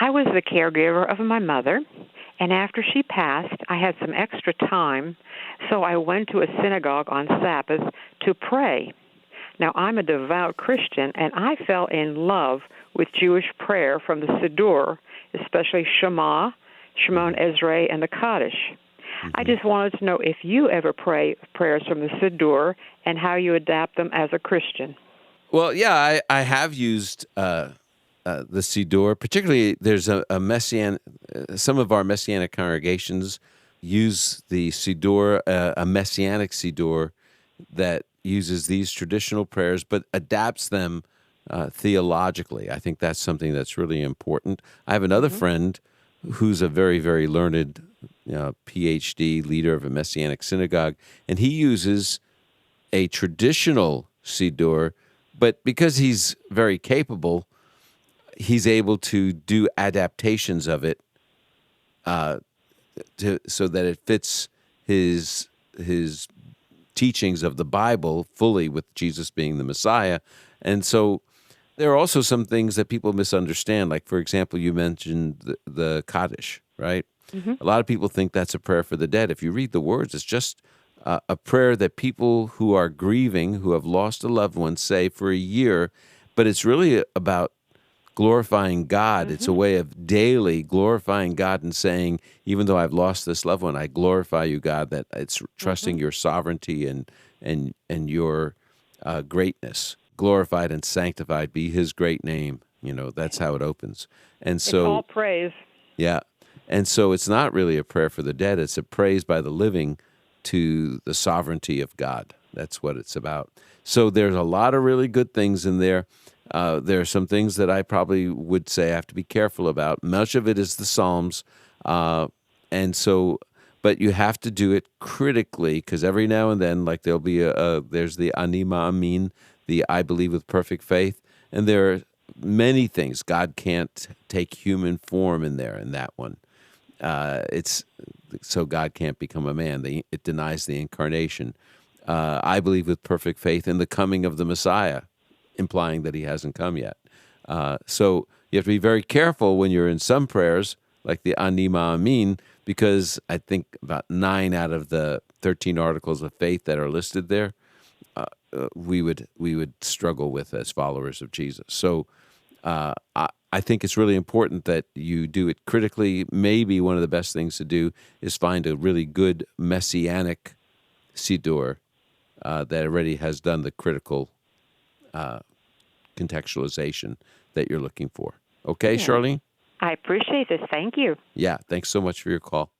I was the caregiver of my mother, and after she passed, I had some extra time, so I went to a synagogue on Sabbath to pray. Now, I'm a devout Christian, and I fell in love with Jewish prayer from the Siddur, especially Shema, Shemon Ezra, and the Kaddish. I just wanted to know if you ever pray prayers from the Siddur and how you adapt them as a Christian. Well, yeah, I have used the Siddur. Particularly, there's a Messianic. Some of our Messianic congregations use the Siddur, a Messianic Siddur that uses these traditional prayers, but adapts them theologically. I think that's something that's really important. I have another friend who's a very, very learned PhD leader of a Messianic synagogue, and he uses a traditional Siddur, but because he's very capable, he's able to do adaptations of it so that it fits his teachings of the Bible fully, with Jesus being the Messiah. And so there are also some things that people misunderstand. Like, for example, you mentioned the Kaddish, right? A lot of people think that's a prayer for the dead. If you read the words, it's just a prayer that people who are grieving, who have lost a loved one, say for a year. But it's really about glorifying God. It's a way of daily glorifying God and saying, even though I've lost this loved one, I glorify you, God, that it's trusting your sovereignty and your greatness. Glorified and sanctified be his great name. That's how it opens. And so It's all praise. Yeah. And so it's not really a prayer for the dead. It's a praise by the living to the sovereignty of God. That's what it's about. So there's a lot of really good things in there. There are some things that I probably would say I have to be careful about. Much of it is the Psalms. But you have to do it critically, because every now and then, like there'll be there's the Ani Ma'amin, the I believe with perfect faith. And there are many things. God can't take human form in there in that one. So God can't become a man. It denies the incarnation. I believe with perfect faith in the coming of the Messiah, implying that he hasn't come yet. So you have to be very careful when you're in some prayers, like the Ani Ma'amin, because I think about 9 out of the 13 articles of faith that are listed there, we would struggle with as followers of Jesus. So I think it's really important that you do it critically. Maybe one of the best things to do is find a really good Messianic Siddur that already has done the critical contextualization that you're looking for. Okay, Charlene? I appreciate this. Thank you. Yeah, thanks so much for your call.